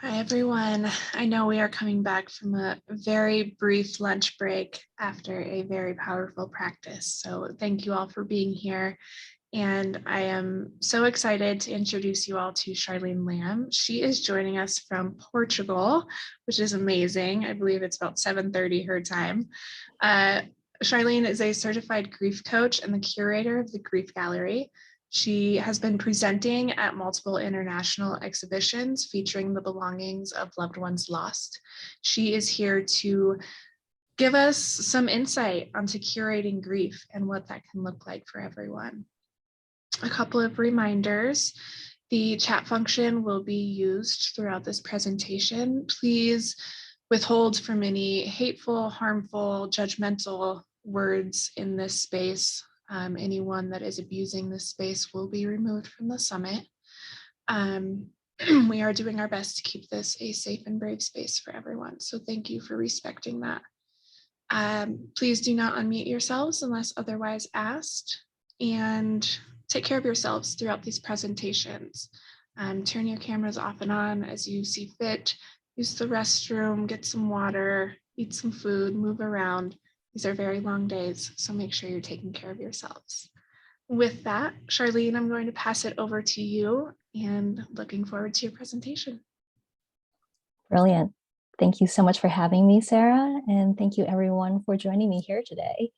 Hi, everyone. I know we are coming back from a very brief lunch break after a very powerful practice. So thank you all for being here. And I am so excited to introduce you all to Charlene Lam. She is joining us from Portugal, which is amazing. I believe it's about 7:30 her time. Charlene is a certified grief coach and the curator of the Grief Gallery. She has been presenting at multiple international exhibitions featuring the belongings of loved ones lost. She is here to give us some insight onto curating grief and what that can look like for everyone. A couple of reminders. The chat function will be used throughout this presentation. Please withhold from any hateful, harmful, judgmental words in this space. Anyone that is abusing this space will be removed from the summit. We are doing our best to keep this a safe and brave space for everyone. So thank you for respecting that. Please do not unmute yourselves unless otherwise asked, and take care of yourselves throughout these presentations. Turn your cameras off and on as you see fit. Use the restroom, get some water, eat some food, move around. These are very long days, so make sure you're taking care of yourselves. With that, Charlene, I'm going to pass it over to you and looking forward to your presentation. Brilliant. Thank you so much for having me, Sarah, and thank you everyone for joining me here today.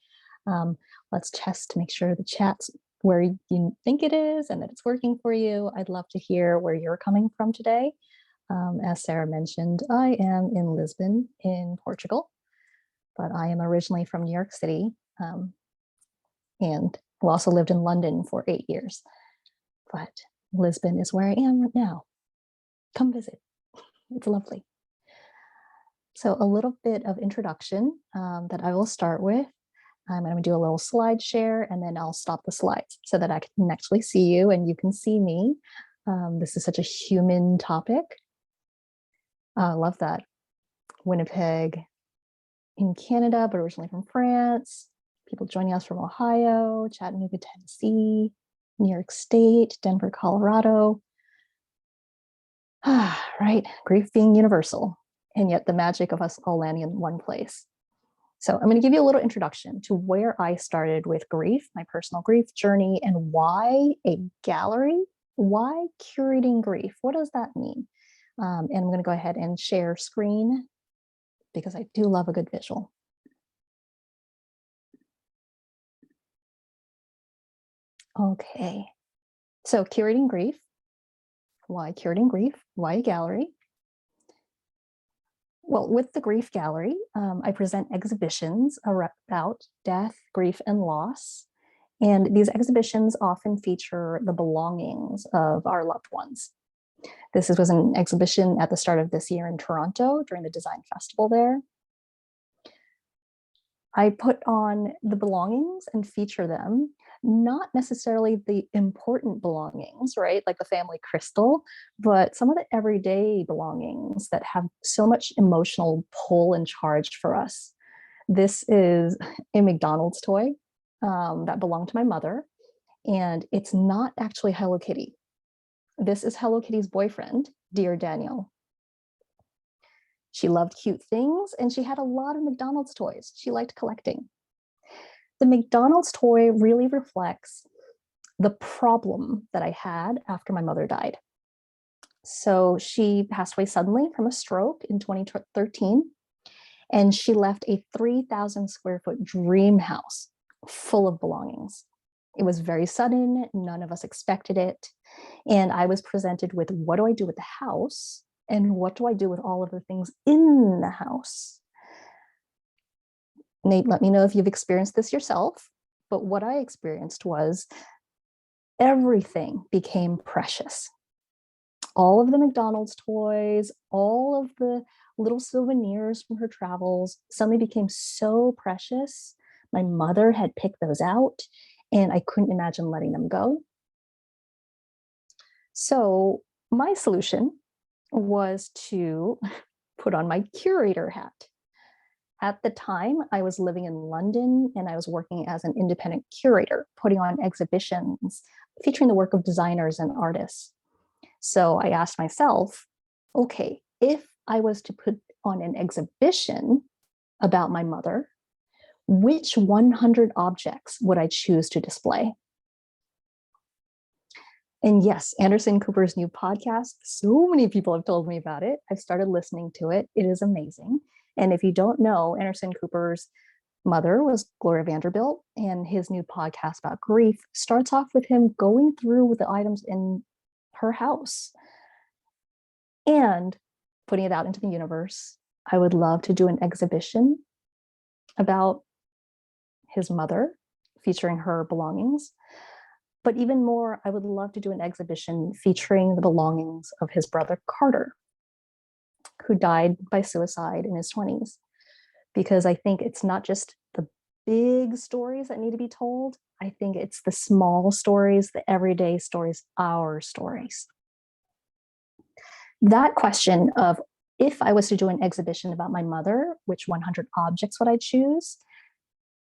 Let's test to make sure the chat's where you think it is and that it's working for you. I'd love to hear where you're coming from today. As Sarah mentioned, I am in Lisbon in Portugal, but I am originally from New York City and also lived in London for 8 years. But Lisbon is where I am right now. Come visit. It's lovely. So a little bit of introduction that I will start with. I'm going to do a little slide share and then I'll stop the slides so that I can actually see you and you can see me. This is such a human topic. I love that. Winnipeg in Canada, but originally from France. People joining us from Ohio, Chattanooga, Tennessee, New York State, Denver, Colorado. Right, grief being universal, and yet the magic of us all landing in one place. So I'm going to give you a little introduction to where I started with grief, my personal grief journey, and why a gallery, why curating grief? What does that mean? And I'm going to go ahead and share screen because I do love a good visual. Okay, so curating grief. Why curating grief? Why a gallery? Well, with the Grief Gallery, I present exhibitions about death, grief, and loss. And these exhibitions often feature the belongings of our loved ones. This was an exhibition at the start of this year in Toronto during the design festival there. I put on the belongings and feature them, not necessarily the important belongings, right? Like the family crystal, but some of the everyday belongings that have so much emotional pull and charge for us. This is a McDonald's toy that belonged to my mother, and it's not actually Hello Kitty. This is Hello Kitty's boyfriend, Dear Daniel. She loved cute things and she had a lot of McDonald's toys. She liked collecting. The McDonald's toy really reflects the problem that I had after my mother died. So she passed away suddenly from a stroke in 2013, and she left a 3,000 square foot dream house full of belongings. It was very sudden. None of us expected it. And I was presented with, what do I do with the house? And what do I do with all of the things in the house? Nate, let me know if you've experienced this yourself. But what I experienced was everything became precious. All of the McDonald's toys, all of the little souvenirs from her travels suddenly became so precious. My mother had picked those out and I couldn't imagine letting them go. So my solution was to put on my curator hat. At the time, I was living in London and I was working as an independent curator, putting on exhibitions featuring the work of designers and artists. So I asked myself, okay, if I was to put on an exhibition about my mother, which 100 objects would I choose to display? And yes, Anderson Cooper's new podcast, so many people have told me about it. I've started listening to it. It is amazing. And if you don't know, Anderson Cooper's mother was Gloria Vanderbilt, and his new podcast about grief starts off with him going through with the items in her house and putting it out into the universe. I would love to do an exhibition about his mother, featuring her belongings. But even more, I would love to do an exhibition featuring the belongings of his brother Carter, who died by suicide in his 20s. Because I think it's not just the big stories that need to be told. I think it's the small stories, the everyday stories, our stories. That question of, if I was to do an exhibition about my mother, which 100 objects would I choose,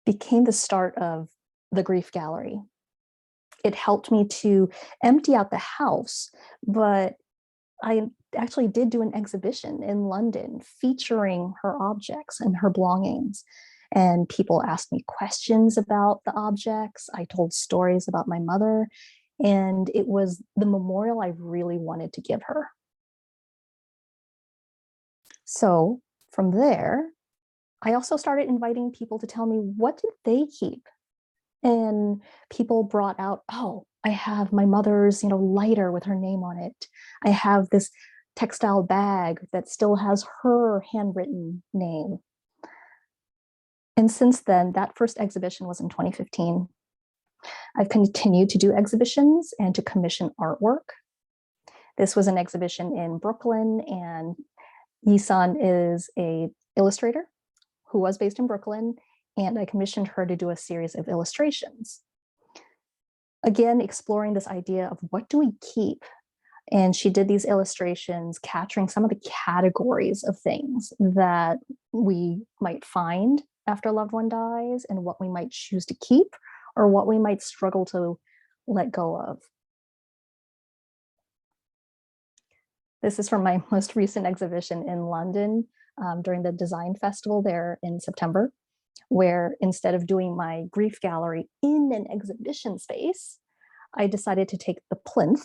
became the start of the Grief Gallery. It helped me to empty out the house, but I actually did do an exhibition in London featuring her objects and her belongings. And people asked me questions about the objects. I told stories about my mother, and it was the memorial I really wanted to give her. So from there, I also started inviting people to tell me, what did they keep? And people brought out, oh, I have my mother's, lighter with her name on it. I have this textile bag that still has her handwritten name. And since then, that first exhibition was in 2015. I've continued to do exhibitions and to commission artwork. This was an exhibition in Brooklyn, and Yisan is an illustrator who was based in Brooklyn, and I commissioned her to do a series of illustrations. Again, exploring this idea of, what do we keep? And she did these illustrations capturing some of the categories of things that we might find after a loved one dies, and what we might choose to keep or what we might struggle to let go of. This is from my most recent exhibition in London during the design festival there in September, where instead of doing my grief gallery in an exhibition space, I decided to take the plinth,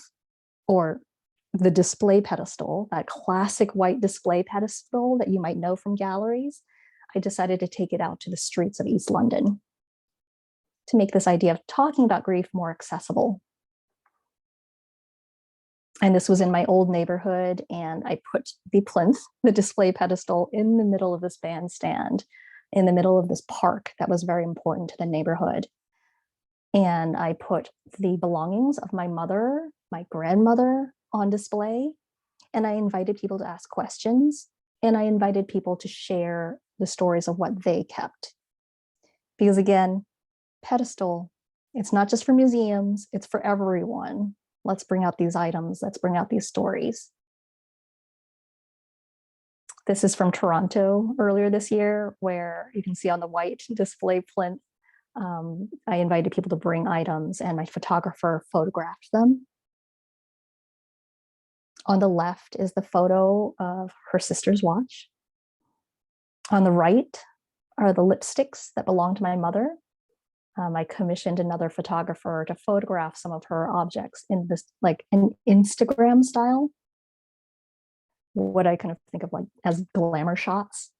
or the display pedestal, that classic white display pedestal that you might know from galleries. I decided to take it out to the streets of East London to make this idea of talking about grief more accessible. And this was in my old neighborhood, and I put the plinth, the display pedestal, in the middle of this bandstand, in the middle of this park that was very important to the neighborhood. And I put the belongings of my mother, my grandmother on display, and I invited people to ask questions, and I invited people to share the stories of what they kept. Because again, pedestal, it's not just for museums, it's for everyone. Let's bring out these items, let's bring out these stories. This is from Toronto earlier this year, where you can see on the white display plinth, I invited people to bring items, and my photographer photographed them. On the left is the photo of her sister's watch. On the right are the lipsticks that belong to my mother. I commissioned another photographer to photograph some of her objects in this, like, an Instagram style, what I kind of think of like as glamour shots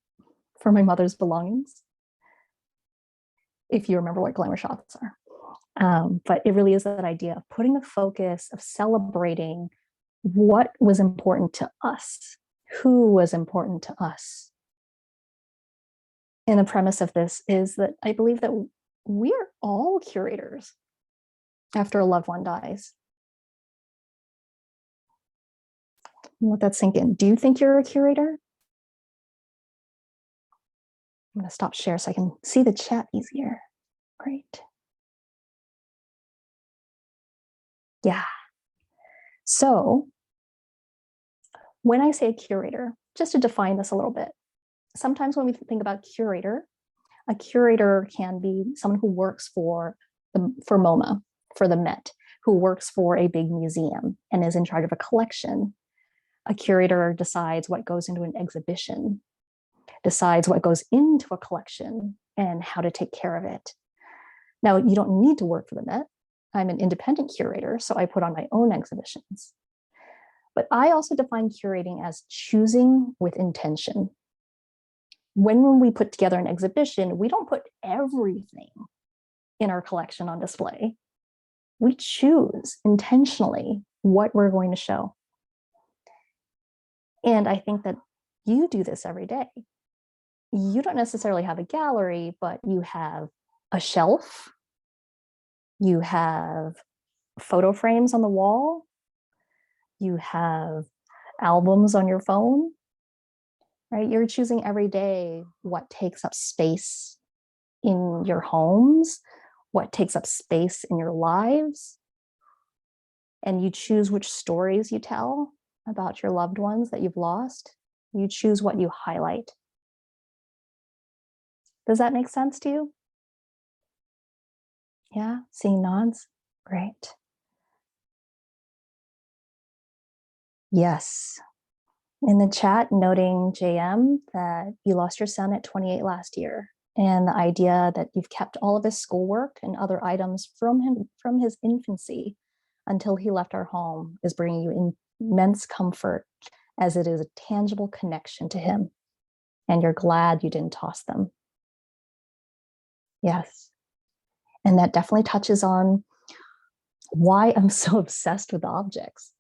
for my mother's belongings, if you remember what glamour shots are. But it really is that idea of putting the focus, of celebrating what was important to us, who was important to us. And the premise of this is that I believe that we are all curators after a loved one dies. Let that sink in. Do you think you're a curator? I'm going to stop share so I can see the chat easier. Great. Yeah. So when I say a curator, just to define this a little bit, sometimes when we think about curator, a curator can be someone who works for MoMA, for the Met, who works for a big museum and is in charge of a collection. A curator decides what goes into an exhibition, decides what goes into a collection, and how to take care of it. Now, you don't need to work for the Met. I'm an independent curator, so I put on my own exhibitions. But I also define curating as choosing with intention. When we put together an exhibition, we don't put everything in our collection on display. We choose intentionally what we're going to show. And I think that you do this every day. You don't necessarily have a gallery, but you have a shelf, you have photo frames on the wall, you have albums on your phone, right? You're choosing every day what takes up space in your homes, what takes up space in your lives. And you choose which stories you tell about your loved ones that you've lost. You choose what you highlight. Does that make sense to you? Yeah, seeing nods? Great. Yes. In the chat, noting JM that you lost your son at 28 last year, and the idea that you've kept all of his schoolwork and other items from him from his infancy until he left our home is bringing you immense comfort, as it is a tangible connection to him, and you're glad you didn't toss them. Yes. And that definitely touches on why I'm so obsessed with objects,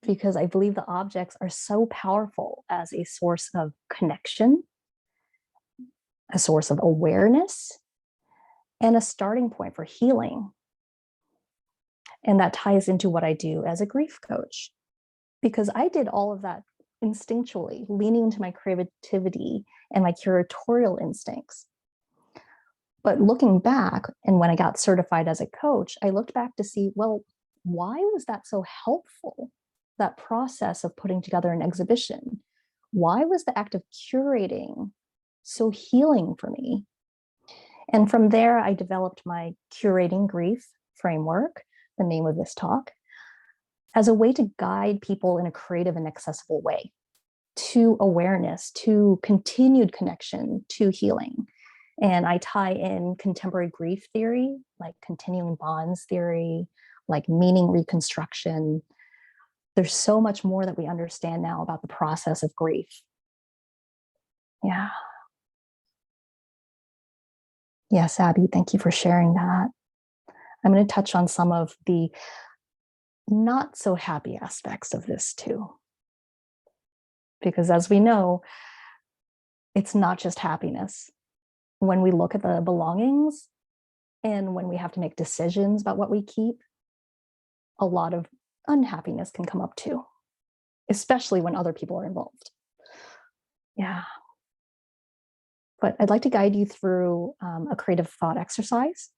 because I believe the objects are so powerful as a source of connection, a source of awareness, and a starting point for healing. And that ties into what I do as a grief coach, because I did all of that instinctually, leaning into my creativity and my curatorial instincts. But looking back, and when I got certified as a coach, I looked back to see, well, why was that so helpful? That process of putting together an exhibition. Why was the act of curating so healing for me? And from there, I developed my Curating Grief framework, the name of this talk, as a way to guide people in a creative and accessible way to awareness, to continued connection, to healing. And I tie in contemporary grief theory, like continuing bonds theory, like meaning reconstruction. There's so much more that we understand now about the process of grief. Yeah. Yes, Abby, thank you for sharing that. I'm going to touch on some of the not so happy aspects of this too. Because as we know, it's not just happiness. When we look at the belongings and when we have to make decisions about what we keep, a lot of unhappiness can come up too, especially when other people are involved. Yeah. But I'd like to guide you through a creative thought exercise,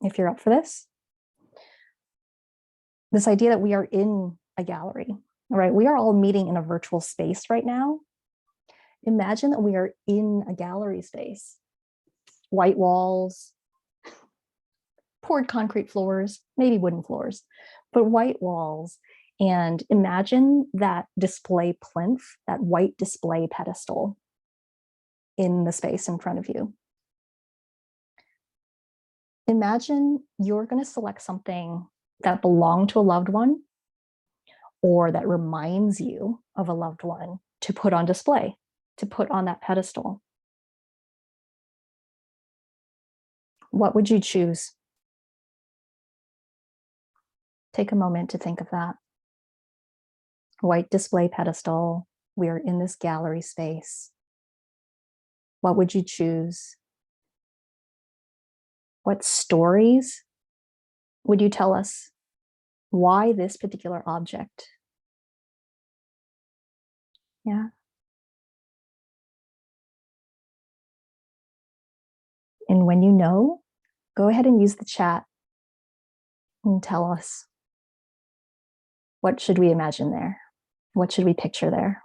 if you're up for this. This idea that we are in a gallery, right? We are all meeting in a virtual space right now. Imagine that we are in a gallery space. White walls, poured concrete floors, maybe wooden floors, but white walls. And imagine that display plinth, that white display pedestal in the space in front of you. Imagine you're going to select something that belonged to a loved one or that reminds you of a loved one to put on display, to put on that pedestal. What would you choose? Take a moment to think of that. White display pedestal. We are in this gallery space. What would you choose? What stories would you tell us? Why this particular object? Yeah. And when you know, go ahead and use the chat and tell us, what should we imagine there? What should we picture there?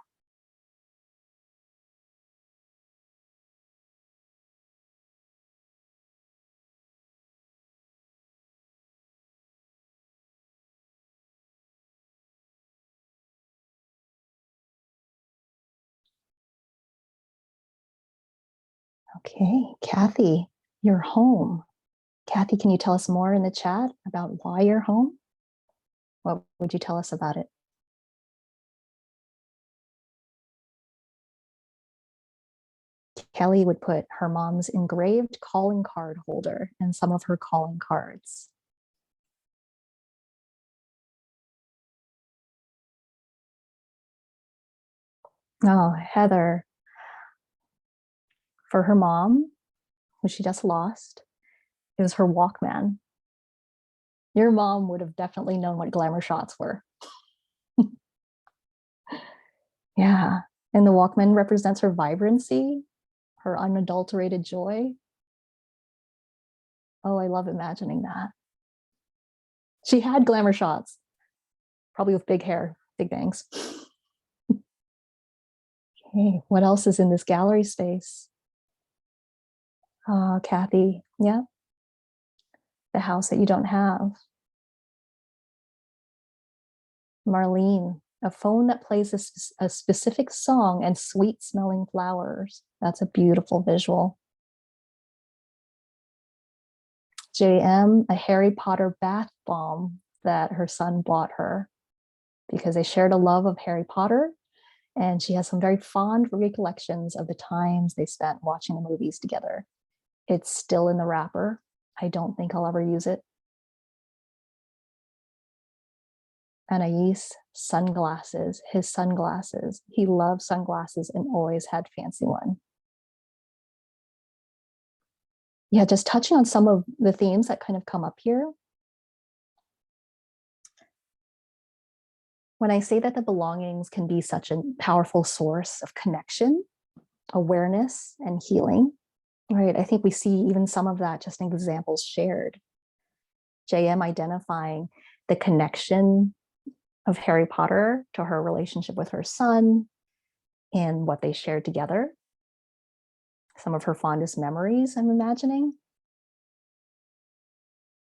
Okay, Kathy, you're home. Kathy, can you tell us more in the chat about why you're home? What would you tell us about it? Kelly would put her mom's engraved calling card holder and some of her calling cards. Oh, Heather, for her mom, who she just lost, it was her Walkman. Your mom would have definitely known what glamour shots were. Yeah, and the Walkman represents her vibrancy, her unadulterated joy. Oh, I love imagining that. She had glamour shots, probably with big hair, big bangs. Okay, what else is in this gallery space? Kathy, yeah, the house that you don't have. Marlene, a phone that plays a specific song and sweet smelling flowers. That's a beautiful visual. JM, a Harry Potter bath bomb that her son bought her because they shared a love of Harry Potter, and she has some very fond recollections of the times they spent watching the movies together. It's still in the wrapper. I don't think I'll ever use it. Anais, sunglasses, his sunglasses. He loved sunglasses and always had fancy one. Yeah, just touching on some of the themes that kind of come up here. When I say that the belongings can be such a powerful source of connection, awareness, and healing, right? I think we see even some of that just in examples shared. JM identifying the connection of Harry Potter to her relationship with her son and what they shared together. Some of her fondest memories, I'm imagining.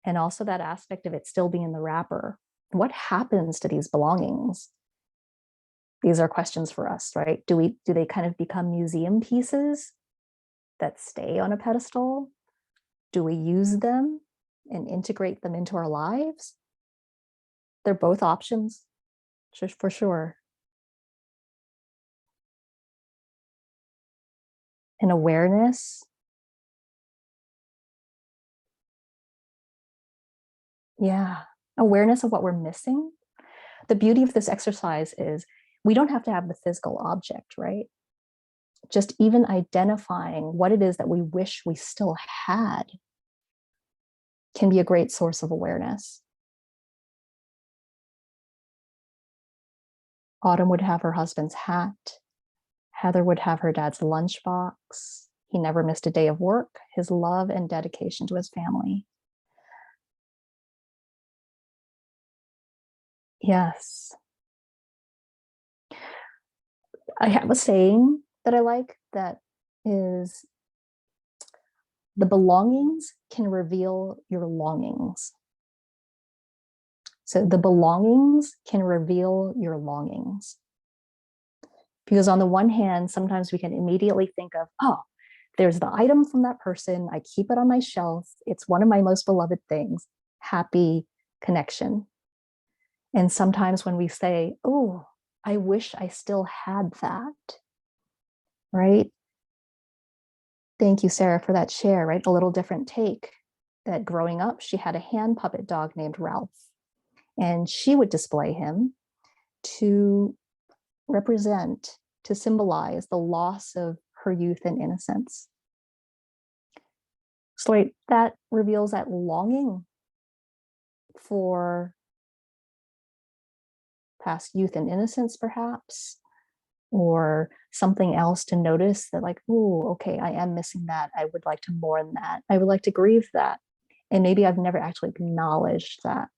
And also that aspect of it still being in the wrapper. What happens to these belongings? These are questions for us, right? Do they kind of become museum pieces that stay on a pedestal? Do we use them and integrate them into our lives? They're both options, for sure. And awareness. Yeah, awareness of what we're missing. The beauty of this exercise is we don't have to have the physical object, right? Just even identifying what it is that we wish we still had can be a great source of awareness. Autumn would have her husband's hat. Heather would have her dad's lunchbox. He never missed a day of work, his love and dedication to his family. Yes. I have a saying that I like that is, the belongings can reveal your longings. So the belongings can reveal your longings. Because on the one hand, sometimes we can immediately think of, oh, there's the item from that person. I keep it on my shelf. It's one of my most beloved things. Happy connection. And sometimes when we say, oh, I wish I still had that, right? Thank you, Sarah, for that share, right? A little different take. That growing up, she had a hand puppet dog named Ralph, and she would display him to represent, to symbolize the loss of her youth and innocence. So that reveals that longing for past youth and innocence, perhaps, or something else to notice that, like, oh, okay, I am missing that. I would like to mourn that. I would like to grieve that. And maybe I've never actually acknowledged that.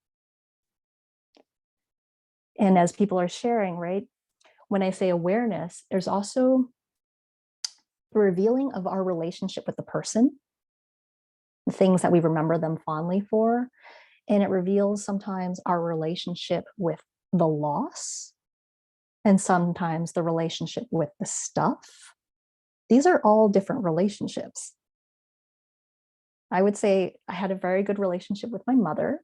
And as people are sharing, right, when I say awareness, there's also the revealing of our relationship with the person, the things that we remember them fondly for. And it reveals sometimes our relationship with the loss, and sometimes the relationship with the stuff. These are all different relationships. I would say I had a very good relationship with my mother.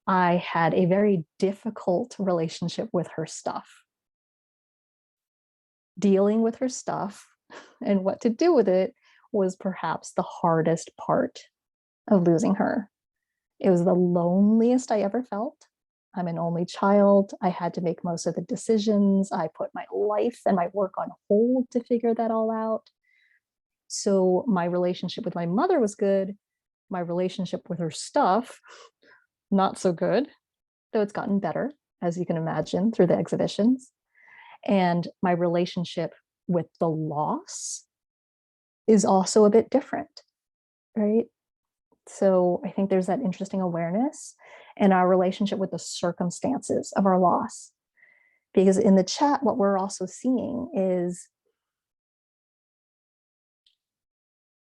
I had a very difficult relationship with her stuff. Dealing with her stuff and what to do with it was perhaps the hardest part of losing her. It was the loneliest I ever felt. I'm an only child. I had to make most of the decisions. I put my life and my work on hold to figure that all out. So my relationship with my mother was good. My relationship with her stuff, not so good, though it's gotten better, as you can imagine, through the exhibitions. And my relationship with the loss is also a bit different, right? So I think there's that interesting awareness and our relationship with the circumstances of our loss. Because in the chat, what we're also seeing is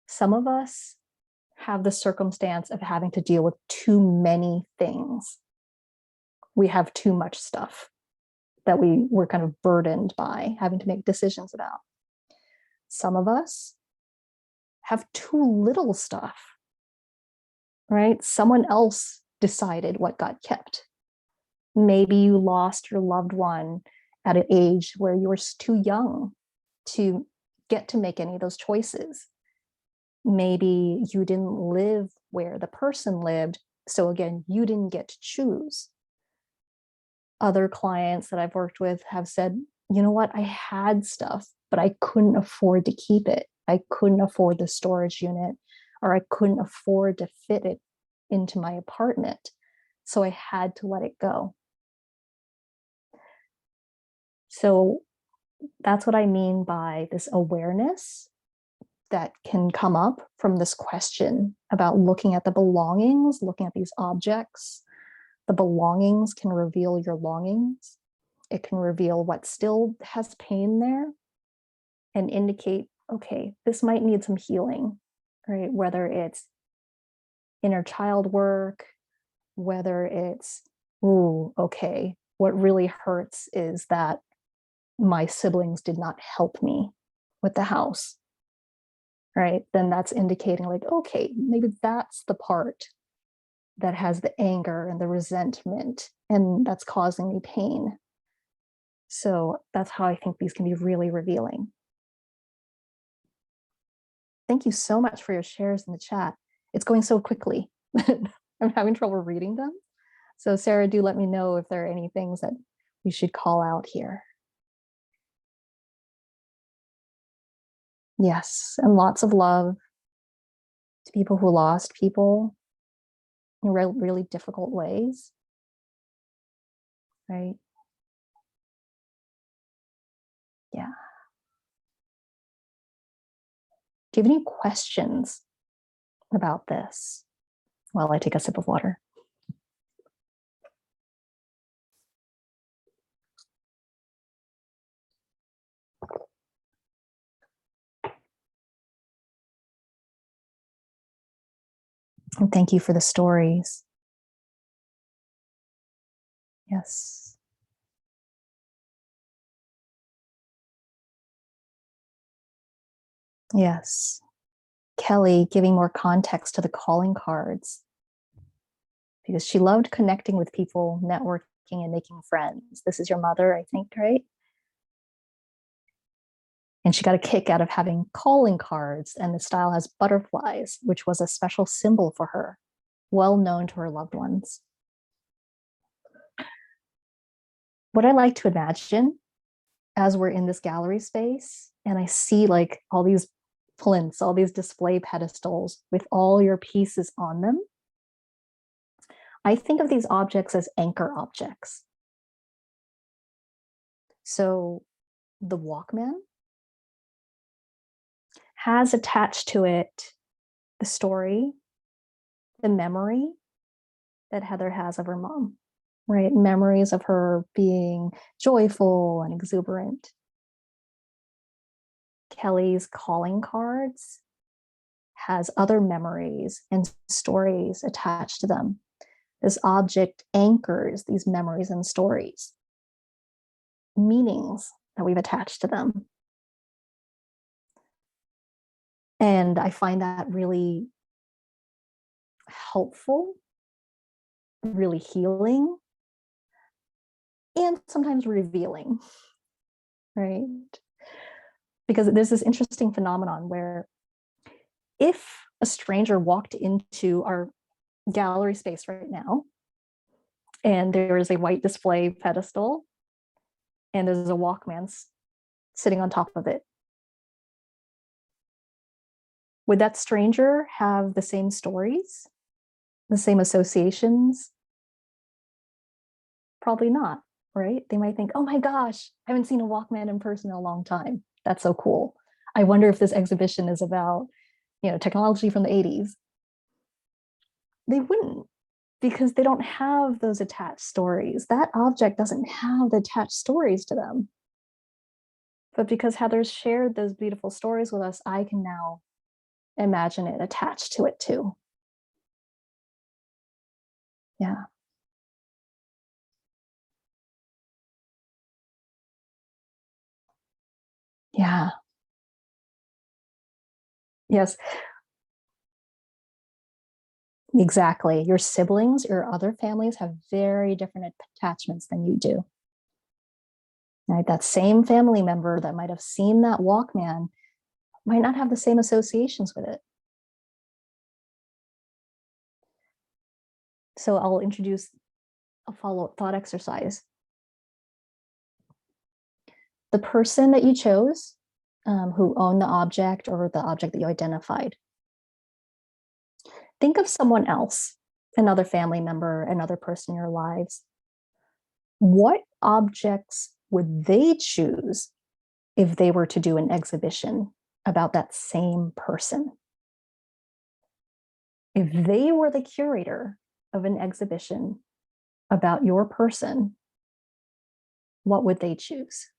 some of us have the circumstance of having to deal with too many things. We have too much stuff that we were kind of burdened by having to make decisions about. Some of us have too little stuff, right? Someone else decided what got kept. Maybe you lost your loved one at an age where you were too young to get to make any of those choices. Maybe you didn't live where the person lived. So again, you didn't get to choose. Other clients that I've worked with have said, you know what, I had stuff, but I couldn't afford to keep it. I couldn't afford the storage unit, or I couldn't afford to fit it into my apartment. So I had to let it go. So that's what I mean by this awareness that can come up from this question about looking at the belongings, looking at these objects. The belongings can reveal your longings. It can reveal what still has pain there and indicate, okay, this might need some healing, right? Whether it's inner child work, whether it's, ooh, okay, what really hurts is that my siblings did not help me with the house, right? Then that's indicating like, okay, maybe that's the part that has the anger and the resentment, and that's causing me pain. So that's how I think these can be really revealing. Thank you so much for your shares in the chat. It's going so quickly. I'm having trouble reading them. So Sarah, do let me know if there are any things that we should call out here. Yes, and lots of love to people who lost people in really difficult ways, right? Yeah. Do you have any questions about this while I take a sip of water? And thank you for the stories. Yes. Yes. Kelly giving more context to the calling cards because she loved connecting with people, networking, and making friends. This is your mother, I think, right? And she got a kick out of having calling cards, and the style has butterflies, which was a special symbol for her, well known to her loved ones. What I like to imagine as we're in this gallery space, and I see like all these plinths, all these display pedestals with all your pieces on them, I think of these objects as anchor objects. So the Walkman has attached to it the story, the memory that Heather has of her mom, right? Memories of her being joyful and exuberant. Kelly's calling cards has other memories and stories attached to them. This object anchors these memories and stories, meanings that we've attached to them. And I find that really helpful, really healing, and sometimes revealing, right? Because there's this interesting phenomenon where if a stranger walked into our gallery space right now, and there is a white display pedestal, and there's a Walkman sitting on top of it, would that stranger have the same stories, the same associations? Probably not, right? They might think, oh my gosh, I haven't seen a Walkman in person in a long time. That's so cool. I wonder if this exhibition is about, technology from the 80s. They wouldn't, because they don't have those attached stories. That object doesn't have the attached stories to them. But because Heather's shared those beautiful stories with us, I can now imagine it attached to it too. Yeah. Yeah. Yes, exactly. Your siblings, your other families have very different attachments than you do. Right? That same family member that might have seen that Walkman might not have the same associations with it. So I'll introduce a follow-up thought exercise. The person that you chose, who owned the object or the object that you identified, think of someone else, another family member, another person in your lives. What objects would they choose if they were to do an exhibition about that same person? If they were the curator of an exhibition about your person, what would they choose?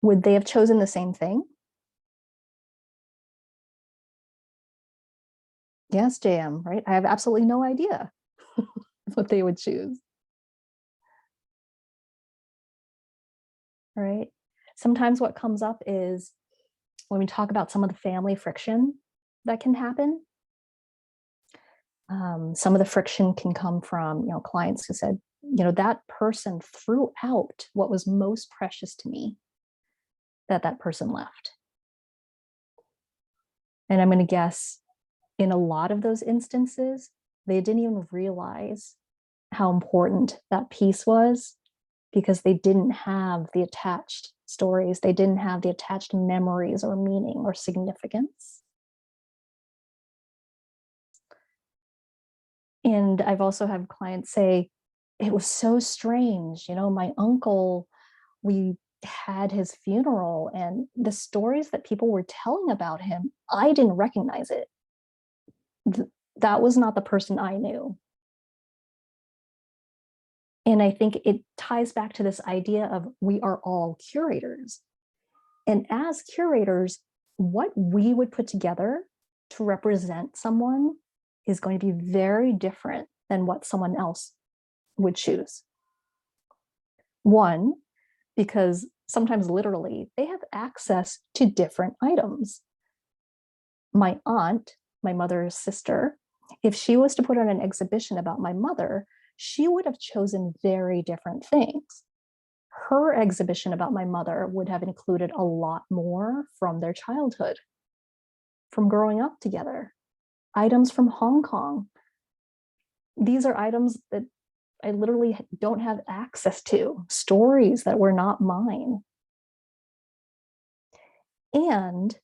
Would they have chosen the same thing? Yes, JM, right? I have absolutely no idea what they would choose, right? Sometimes what comes up is when we talk about some of the family friction that can happen. Some of the friction can come from, clients who said, that person threw out what was most precious to me that person left. And I'm going to guess in a lot of those instances, they didn't even realize how important that piece was because they didn't have the attached stories. They didn't have the attached memories or meaning or significance. And I've also had clients say, it was so strange. My uncle, we had his funeral, and the stories that people were telling about him, I didn't recognize it. That was not the person I knew. And I think it ties back to this idea of we are all curators. And as curators, what we would put together to represent someone is going to be very different than what someone else would choose. One, because sometimes literally they have access to different items. My aunt, my mother's sister, if she was to put on an exhibition about my mother, she would have chosen very different things. Her exhibition about my mother would have included a lot more from their childhood, from growing up together, items from Hong Kong. These are items that I literally don't have access to, stories that were not mine. And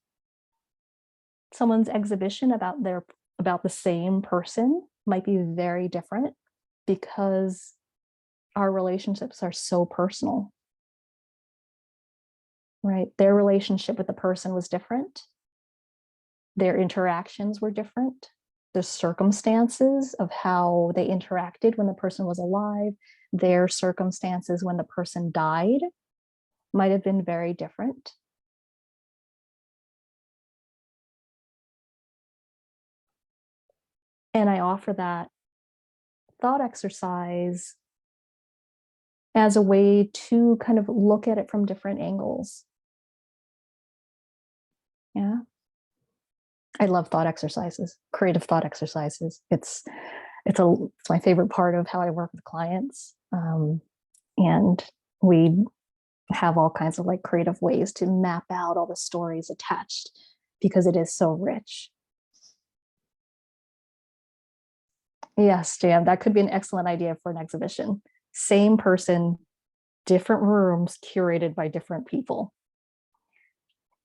someone's exhibition about the same person might be very different because our relationships are so personal, right? Their relationship with the person was different. Their interactions were different. The circumstances of how they interacted when the person was alive, their circumstances when the person died might have been very different. And I offer that thought exercise as a way to kind of look at it from different angles. Yeah. I love thought exercises, creative thought exercises. It's my favorite part of how I work with clients. And we have all kinds of like creative ways to map out all the stories attached because it is so rich. Yes, Jam, that could be an excellent idea for an exhibition. Same person, different rooms curated by different people.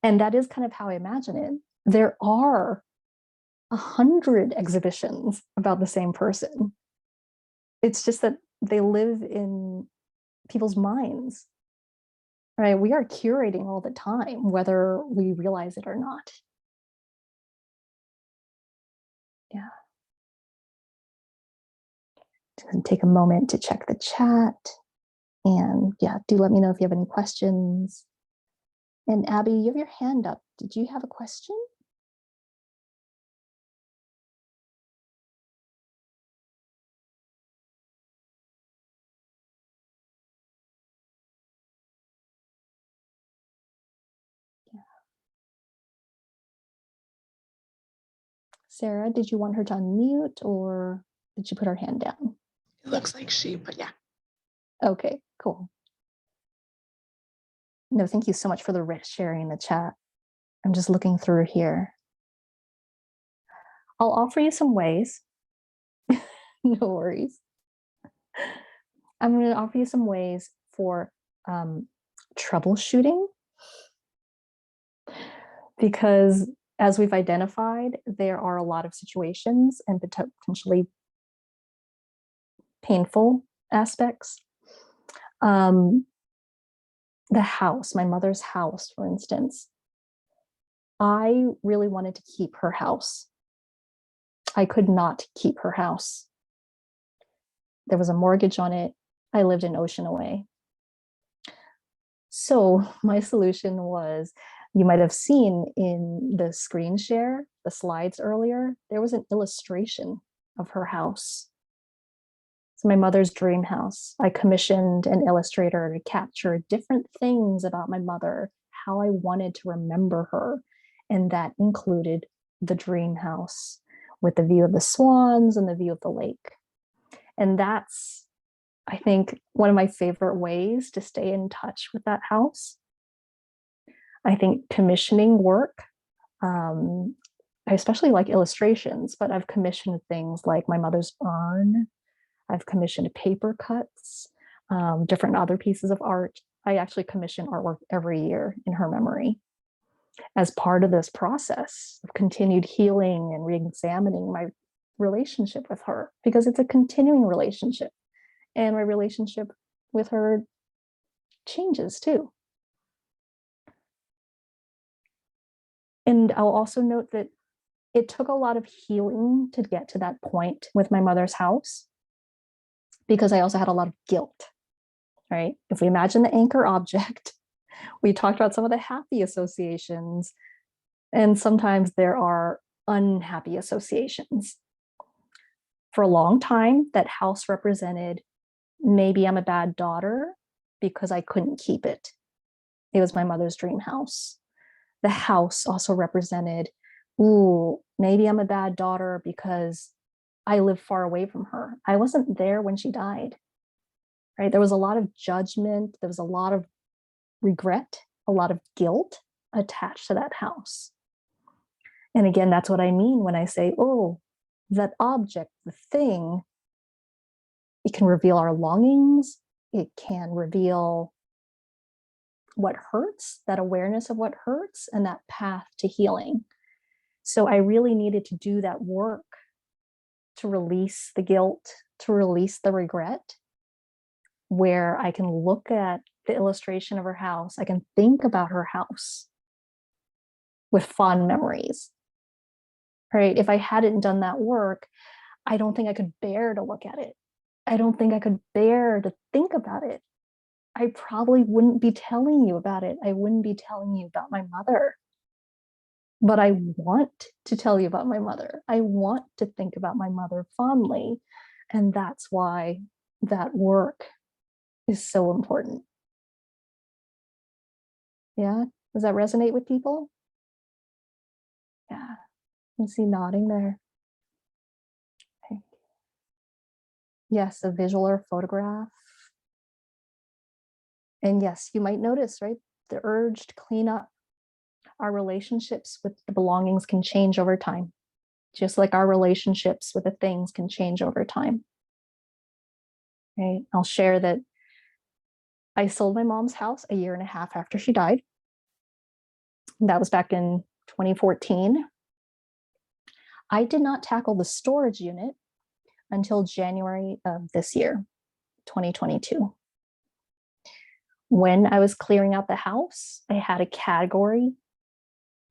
And that is kind of how I imagine it. There are 100 exhibitions about the same person. It's just that they live in people's minds, right? We are curating all the time, whether we realize it or not. Yeah. Just take a moment to check the chat. And yeah, do let me know if you have any questions. And Abby, you have your hand up. Did you have a question? Yeah. Sarah, did you want her to unmute or did she put her hand down? It looks like she, but yeah. Okay, cool. No, thank you so much for the rich sharing in the chat. I'm just looking through here. I'll offer you some ways. No worries. I'm going to offer you some ways for troubleshooting, because as we've identified, there are a lot of situations and potentially painful aspects. The house, my mother's house, for instance, I really wanted to keep her house. I could not keep her house. There was a mortgage on it. I lived an ocean away. So my solution was, you might have seen in the screen share, the slides earlier, there was an illustration of her house. It's my mother's dream house. I commissioned an illustrator to capture different things about my mother, how I wanted to remember her. And that included the dream house with the view of the swans and the view of the lake. And that's, I think, one of my favorite ways to stay in touch with that house. I think commissioning work, I especially like illustrations, but I've commissioned things like my mother's urn. I've commissioned paper cuts, different other pieces of art. I actually commission artwork every year in her memory as part of this process of continued healing and re-examining my relationship with her, because it's a continuing relationship. And my relationship with her changes too. And I'll also note that it took a lot of healing to get to that point with my mother's house, because I also had a lot of guilt, right? If we imagine the anchor object, we talked about some of the happy associations, and sometimes there are unhappy associations. For a long time, that house represented, maybe I'm a bad daughter because I couldn't keep it. It was my mother's dream house. The house also represented, ooh, maybe I'm a bad daughter because I live far away from her. I wasn't there when she died, right? There was a lot of judgment. There was a lot of regret, a lot of guilt attached to that house. And again, that's what I mean when I say, oh, that object, the thing, it can reveal our longings. It can reveal what hurts, that awareness of what hurts, and that path to healing. So I really needed to do that work to release the guilt, to release the regret, where I can look at the illustration of her house. I can think about her house with fond memories, right? If I hadn't done that work, I don't think I could bear to look at it. I don't think I could bear to think about it. I probably wouldn't be telling you about it. I wouldn't be telling you about my mother. But I want to tell you about my mother. I want to think about my mother fondly. And that's why that work is so important. Yeah. Does that resonate with people? Yeah. You see nodding there. Okay. Yes, a visual or photograph. And yes, you might notice, right? The urge to clean up. Our relationships with the belongings can change over time, just like our relationships with the things can change over time. Right? I'll share that I sold my mom's house a year and a half after she died. That was back in 2014. I did not tackle the storage unit until January of this year, 2022. When I was clearing out the house, I had a category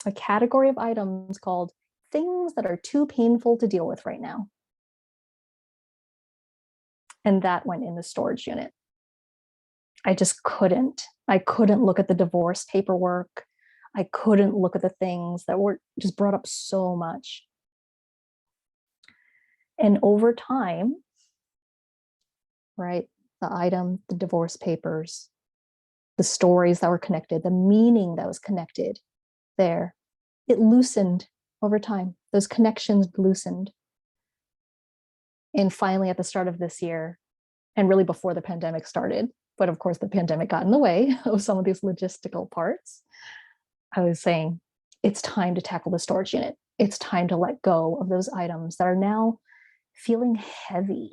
of items called things that are too painful to deal with right now. And that went in the storage unit. I just couldn't. I couldn't look at the divorce paperwork. I couldn't look at the things that were just brought up so much. And over time, right, the item, the divorce papers, the stories that were connected, the meaning that was connected there, it loosened over time. Those connections loosened. And finally, at the start of this year, and really before the pandemic started, but of course the pandemic got in the way of some of these logistical parts, I was saying, it's time to tackle the storage unit. It's time to let go of those items that are now feeling heavy,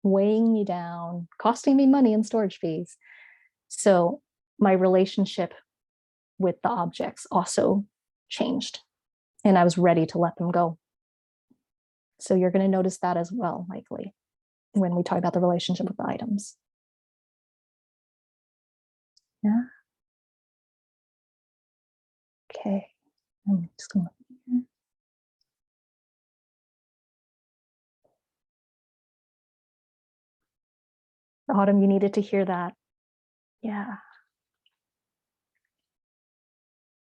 weighing me down, costing me money in storage fees. So my relationship with the objects also changed, and I was ready to let them go. So you're going to notice that as well, likely, when we talk about the relationship with the items. Yeah. Okay. I'm just going to. Autumn, you needed to hear that. Yeah.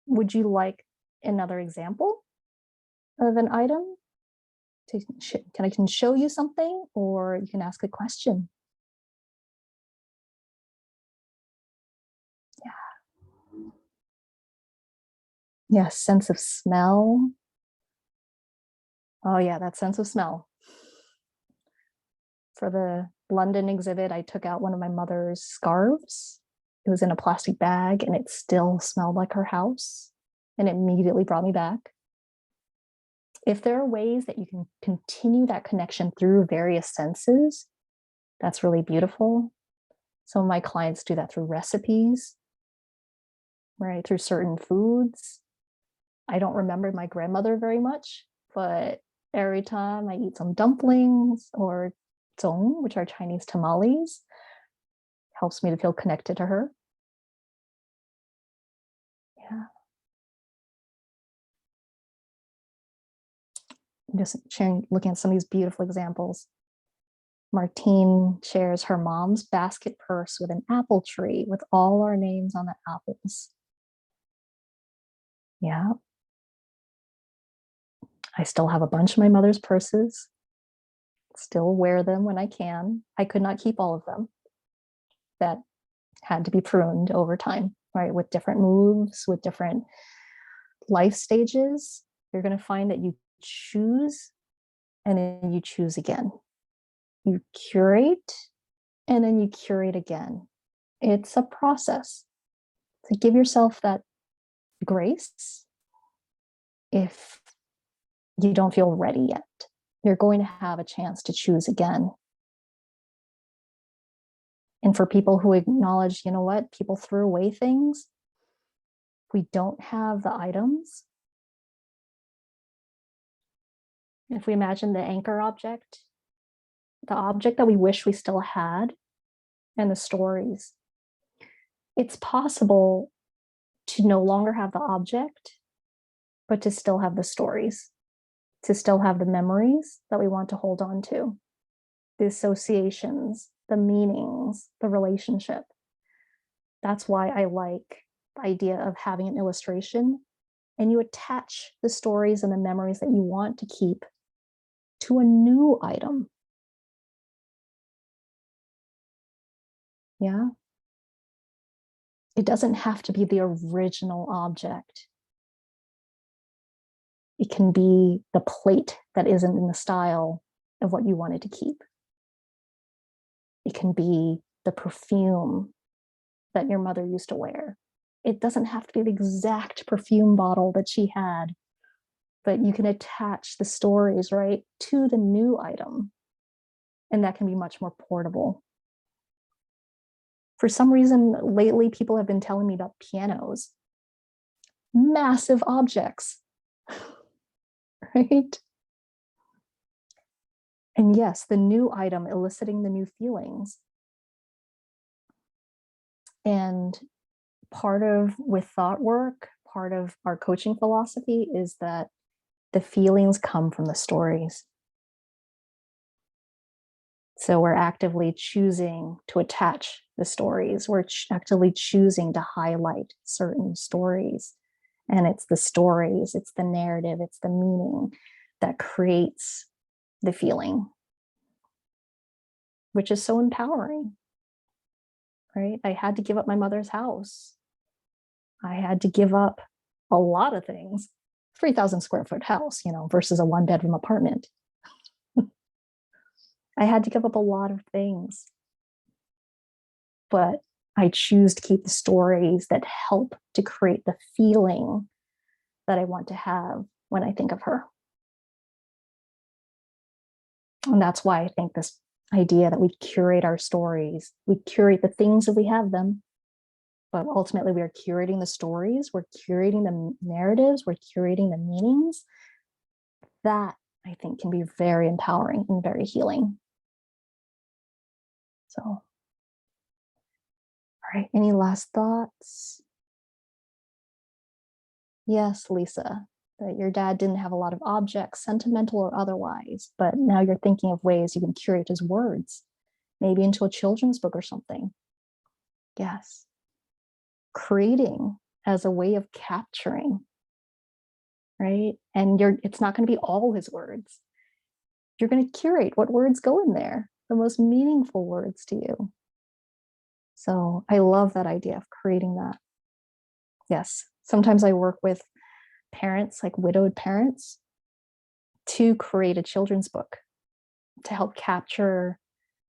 Would you like another example of an item? I can show you something, or you can ask a question. Yeah. Yeah, sense of smell. Oh yeah, that sense of smell. For the London exhibit, I took out one of my mother's scarves. It was in a plastic bag and it still smelled like her house, and it immediately brought me back. If there are ways that you can continue that connection through various senses, that's really beautiful. Some of my clients do that through recipes, right? Through certain foods. I don't remember my grandmother very much, but every time I eat some dumplings or zong, which are Chinese tamales, helps me to feel connected to her. Yeah. Just sharing, looking at some of these beautiful examples. Martine shares her mom's basket purse with an apple tree with all our names on the apples. Yeah. I still have a bunch of my mother's purses, still wear them when I can. I could not keep all of them. That had to be pruned over time, right? With different moves, with different life stages, you're going to find that you choose and then you choose again. You curate and then you curate again. It's a process. So give yourself that grace. If you don't feel ready yet, you're going to have a chance to choose again. And for people who acknowledge, you know what, people threw away things, we don't have the items. If we imagine the anchor object, the object that we wish we still had, and the stories, it's possible to no longer have the object, but to still have the stories, to still have the memories that we want to hold on to, the associations, the meanings, the relationship. That's why I like the idea of having an illustration, and you attach the stories and the memories that you want to keep to a new item. Yeah. It doesn't have to be the original object. It can be the plate that isn't in the style of what you wanted to keep. It can be the perfume that your mother used to wear. It doesn't have to be the exact perfume bottle that she had, but you can attach the stories, right, to the new item. And that can be much more portable. For some reason, lately, people have been telling me about pianos, massive objects, right? And yes, the new item eliciting the new feelings. And part of with thought work, part of our coaching philosophy is that the feelings come from the stories. So we're actively choosing to attach the stories. We're actively choosing to highlight certain stories. And it's the stories, it's the narrative, it's the meaning that creates the feeling, which is so empowering, right? I had to give up my mother's house. I had to give up a lot of things. 3,000 square foot house, versus a 1-bedroom apartment. I had to give up a lot of things, but I choose to keep the stories that help to create the feeling that I want to have when I think of her. And that's why I think this idea that we curate our stories, we curate the things that we have them, but ultimately we are curating the stories, we're curating the narratives, we're curating the meanings. That I think can be very empowering and very healing. So, all right, any last thoughts? Yes, Lisa, that your dad didn't have a lot of objects, sentimental or otherwise, but now you're thinking of ways you can curate his words, maybe into a children's book or something. Yes. Creating as a way of capturing, right? And it's not going to be all his words. You're going to curate what words go in there, the most meaningful words to you. So I love that idea of creating that. Yes. Sometimes I work with parents, like widowed parents, to create a children's book to help capture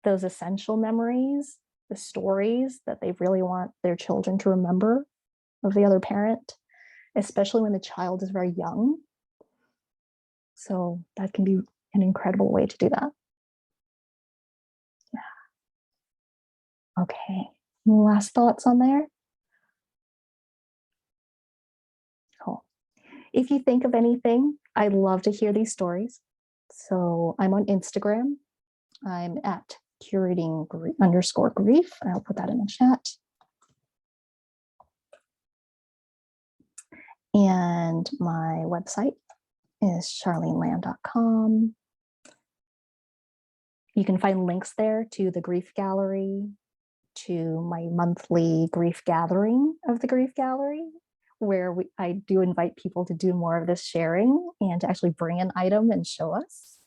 those essential memories, the stories that they really want their children to remember of the other parent, especially when the child is very young. So that can be an incredible way to do that. Yeah. Okay. Last thoughts on there? Cool. If you think of anything, I'd love to hear these stories. So I'm on Instagram. I'm at curating_grief. I'll put that in the chat. And my website is charlenelam.com. You can find links there to the Grief Gallery, to my monthly grief gathering of the Grief Gallery, where I do invite people to do more of this sharing and to actually bring an item and show us.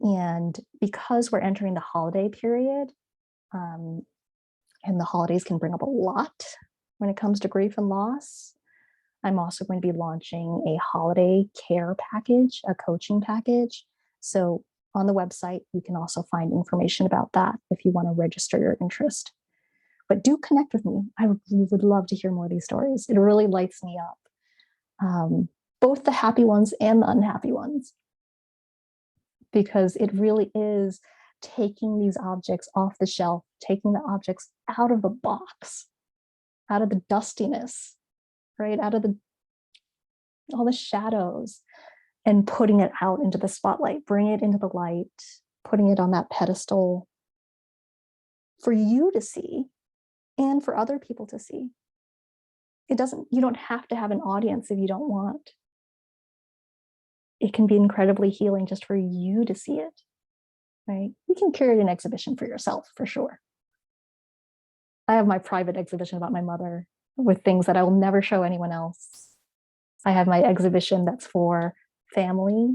And because we're entering the holiday period, and the holidays can bring up a lot when it comes to grief and loss, I'm also going to be launching a holiday care package, a coaching package. So on the website, you can also find information about that if you want to register your interest. But do connect with me. I would love to hear more of these stories. It really lights me up, both the happy ones and the unhappy ones, because it really is taking these objects off the shelf, taking the objects out of the box, out of the dustiness, right? Out of all the shadows, and putting it out into the spotlight, bring it into the light, putting it on that pedestal for you to see and for other people to see. You don't have to have an audience if you don't want. It can be incredibly healing just for you to see it, right? You can curate an exhibition for yourself, for sure. I have my private exhibition about my mother with things that I will never show anyone else. I have my exhibition that's for family,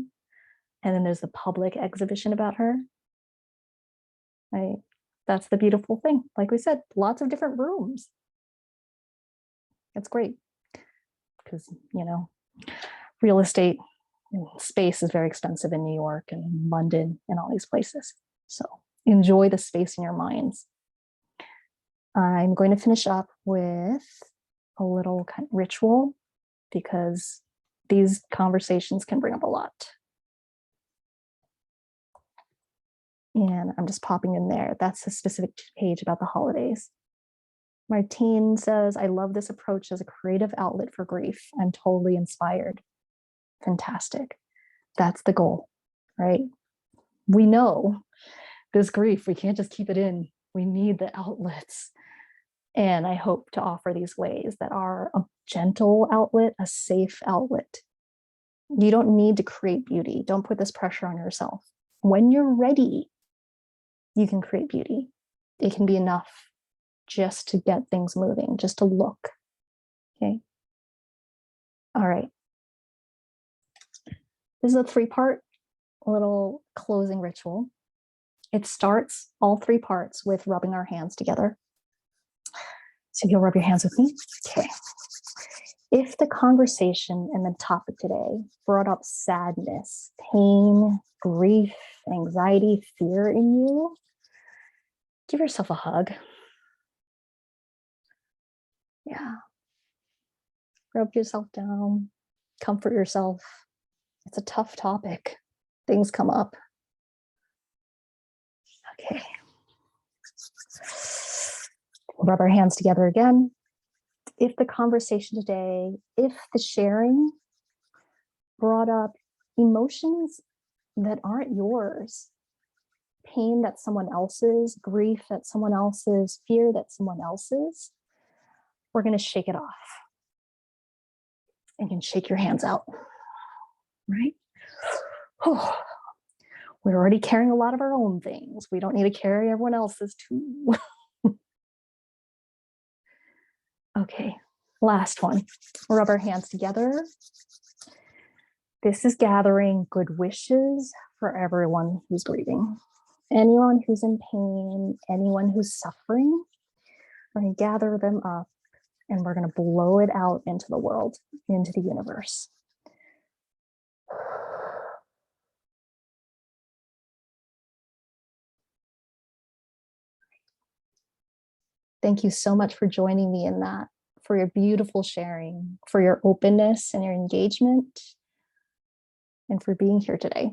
and then there's the public exhibition about her, right? That's the beautiful thing. Like we said, lots of different rooms. It's great because, you know, real estate and space is very expensive in New York and London and all these places. So enjoy the space in your minds. I'm going to finish up with a little kind of ritual because these conversations can bring up a lot. And I'm just popping in there. That's a specific page about the holidays. Martine says, I love this approach as a creative outlet for grief. I'm totally inspired. Fantastic. That's the goal, right? We know this grief, we can't just keep it in. We need the outlets. And I hope to offer these ways that are a gentle outlet, a safe outlet. You don't need to create beauty. Don't put this pressure on yourself. When you're ready, you can create beauty. It can be enough just to get things moving, just to look. Okay. All right. This is a 3-part little closing ritual. It starts, all 3 parts, with rubbing our hands together. So you'll rub your hands with me. Okay. If the conversation and the topic today brought up sadness, pain, grief, anxiety, fear in you, give yourself a hug. Yeah. Rub yourself down, comfort yourself. It's a tough topic. Things come up. Okay. We'll rub our hands together again. If the conversation today, if the sharing brought up emotions that aren't yours, pain that's someone else's, grief that's someone else's, fear that's someone else's, we're going to shake it off. And you can shake your hands out, right? We're already carrying a lot of our own things. We don't need to carry everyone else's too. Okay, last one. We'll rub our hands together. This is gathering good wishes for everyone who's grieving. Anyone who's in pain, anyone who's suffering, we're going to gather them up and we're going to blow it out into the world, into the universe. Thank you so much for joining me in that, for your beautiful sharing, for your openness and your engagement, and for being here today.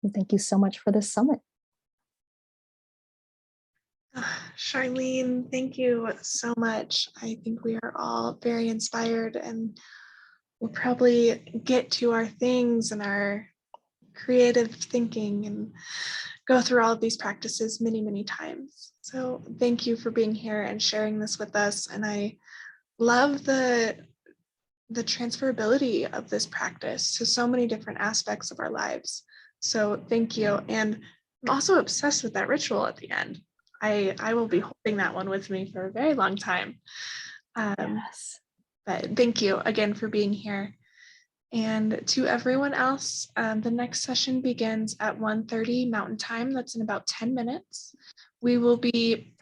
And thank you so much for this summit. Charlene, thank you so much. I think we are all very inspired and we'll probably get to our things and our creative thinking and go through all of these practices many, many times. So thank you for being here and sharing this with us. And I love the transferability of this practice to so many different aspects of our lives. So thank you. And I'm also obsessed with that ritual at the end. I will be holding that one with me for a very long time. Yes. But thank you again for being here. And to everyone else, the next session begins at 1:30 Mountain Time. That's in about 10 minutes. We will be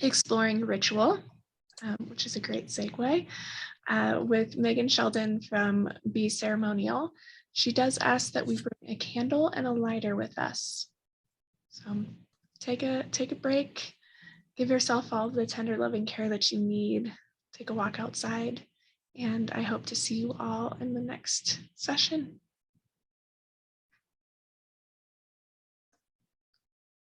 exploring ritual, which is a great segue, with Megan Sheldon from Be Ceremonial. She does ask that we bring a candle and a lighter with us. So take a break, give yourself all the tender, loving care that you need. Take a walk outside. And I hope to see you all in the next session.